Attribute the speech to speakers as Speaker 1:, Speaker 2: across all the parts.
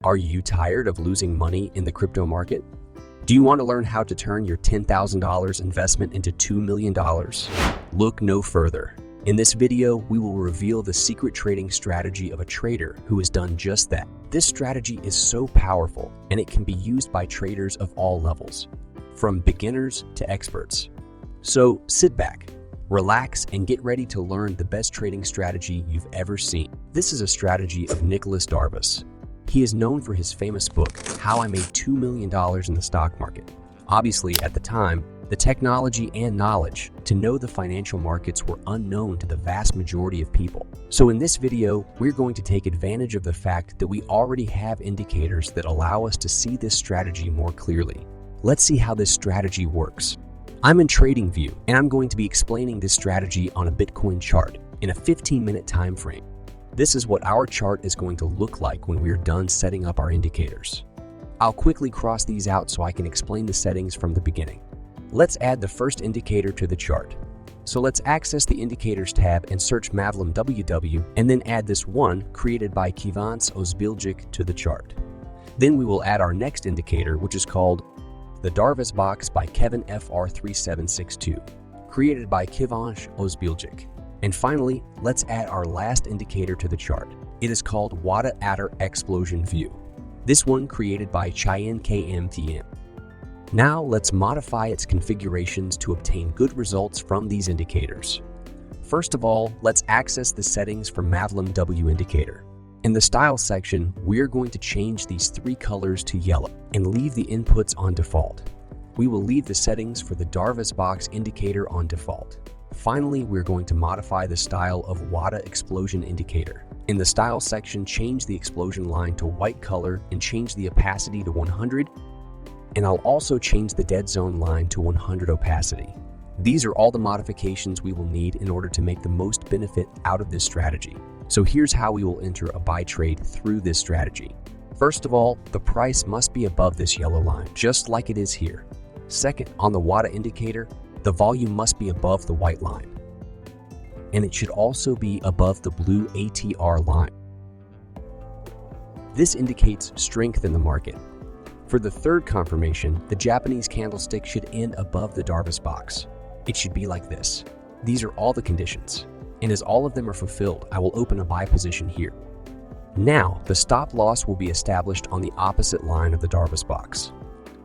Speaker 1: Are you tired of losing money in the crypto market? Do you want to learn how to turn your $10,000 investment into $2 million? Look no further. In this video, we will reveal the secret trading strategy of a trader who has done just that. This strategy is so powerful, and it can be used by traders of all levels, from beginners to experts. So sit back, relax, and get ready to learn the best trading strategy you've ever seen. This is a strategy of Nicholas Darvas. He is known for his famous book, How I Made $2 Million in the Stock Market. Obviously, at the time, the technology and knowledge to know the financial markets were unknown to the vast majority of people. So in this video, we're going to take advantage of the fact that we already have indicators that allow us to see this strategy more clearly. Let's see how this strategy works. I'm in TradingView, and I'm going to be explaining this strategy on a Bitcoin chart in a 15-minute time frame. This is what our chart is going to look like when we're done setting up our indicators. I'll quickly cross these out so I can explain the settings from the beginning. Let's add the first indicator to the chart. So let's access the Indicators tab and search Mavelim WW, and then add this one created by Kivans Ozbilgic to the chart. Then we will add our next indicator, which is called the Darvas Box by Kevin FR3762, created by Kivans Ozbilgic. And finally, let's add our last indicator to the chart. It is called Wada Adder Explosion View. This one created by Cheyenne KMTM. Now let's modify its configurations to obtain good results from these indicators. First of all, let's access the settings for Mavelim W indicator. In the style section, we're going to change these three colors to yellow and leave the inputs on default. We will leave the settings for the Darvas Box indicator on default. Finally, we're going to modify the style of Wada Explosion indicator. In the style section, change the explosion line to white color and change the opacity to 100. And I'll also change the dead zone line to 100 opacity. These are all the modifications we will need in order to make the most benefit out of this strategy. So here's how we will enter a buy trade through this strategy. First of all, the price must be above this yellow line, just like it is here. Second, on the Wada indicator, the volume must be above the white line. And it should also be above the blue ATR line. This indicates strength in the market. For the third confirmation, the Japanese candlestick should end above the Darvas Box. It should be like this. These are all the conditions. And as all of them are fulfilled, I will open a buy position here. Now, the stop loss will be established on the opposite line of the Darvas Box.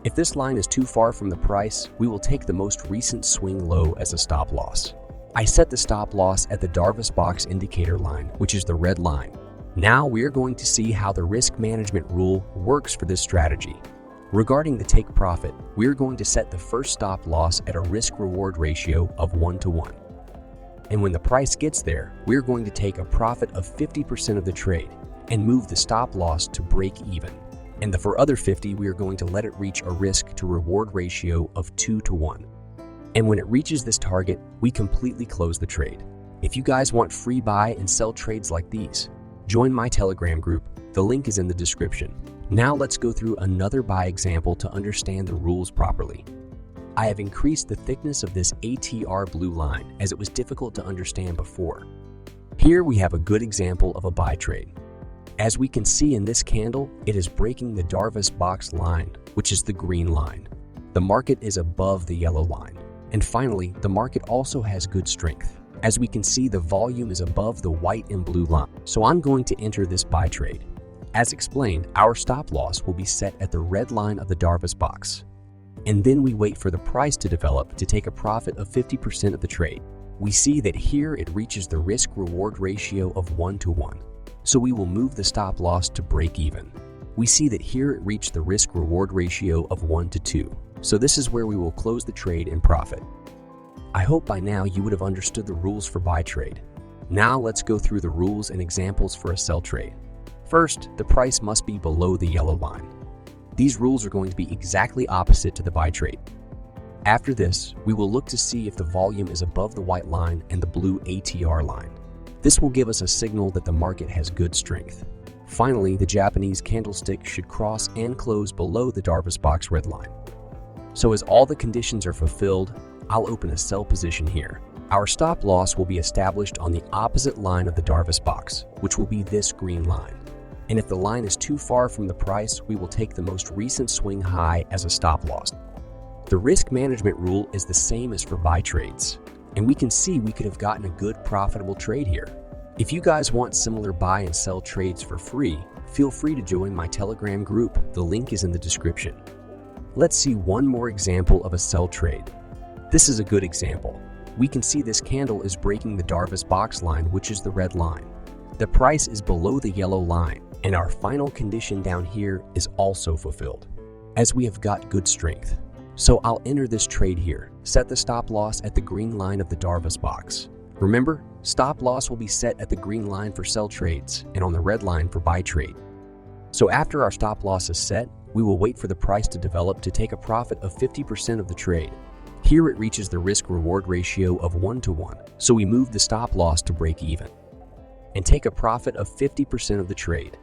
Speaker 1: If this line is too far from the price, we will take the most recent swing low as a stop loss. I set the stop loss at the Darvas Box indicator line, which is the red line. Now we are going to see how the risk management rule works for this strategy. Regarding the take profit, we are going to set the first stop loss at a risk-reward ratio of 1:1. And when the price gets there, we are going to take a profit of 50% of the trade and move the stop loss to break even. And for other 50, we are going to let it reach a risk-to-reward ratio of 2:1. And when it reaches this target, we completely close the trade. If you guys want free buy and sell trades like these, join my Telegram group. The link is in the description. Now let's go through another buy example to understand the rules properly. I have increased the thickness of this ATR blue line as it was difficult to understand before. Here we have a good example of a buy trade. As we can see in this candle, it is breaking the Darvas Box line, which is the green line. The market is above the yellow line. And finally, the market also has good strength. As we can see, the volume is above the white and blue line. So I'm going to enter this buy trade. As explained, our stop loss will be set at the red line of the Darvas Box. And then we wait for the price to develop to take a profit of 50% of the trade. We see that here it reaches the risk-reward ratio of 1:1. So we will move the stop loss to break even. We see that here it reached the risk-reward ratio of 1:2. So this is where we will close the trade and profit. I hope by now you would have understood the rules for buy trade. Now let's go through the rules and examples for a sell trade. First, the price must be below the yellow line. These rules are going to be exactly opposite to the buy trade. After this, we will look to see if the volume is above the white line and the blue ATR line. This will give us a signal that the market has good strength. Finally, the Japanese candlestick should cross and close below the Darvas Box red line. So as all the conditions are fulfilled, I'll open a sell position here. Our stop loss will be established on the opposite line of the Darvas Box, which will be this green line. And if the line is too far from the price, we will take the most recent swing high as a stop loss. The risk management rule is the same as for buy trades, and we can see we could have gotten a good profitable trade here. If you guys want similar buy and sell trades for free, feel free to join my Telegram group. The link is in the description. Let's see one more example of a sell trade. This is a good example. We can see this candle is breaking the Darvas box line, which is the red line. The price is below the yellow line, and our final condition down here is also fulfilled, as we have got good strength. So I'll enter this trade here. Set the stop loss at the green line of the Darvas box. Remember, stop loss will be set at the green line for sell trades and on the red line for buy trade. So after our stop loss is set, we will wait for the price to develop to take a profit of 50% of the trade. Here it reaches the risk-reward ratio of 1:1, so we move the stop loss to break even and take a profit of 50% of the trade.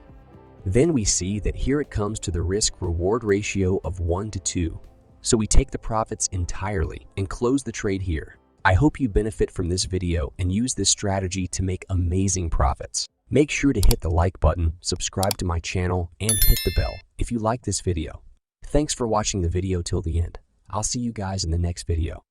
Speaker 1: Then we see that here it comes to the risk-reward ratio of 1:2, so we take the profits entirely and close the trade here. I hope you benefit from this video and use this strategy to make amazing profits. Make sure to hit the like button, subscribe to my channel, and hit the bell if you like this video. Thanks for watching the video till the end. I'll see you guys in the next video.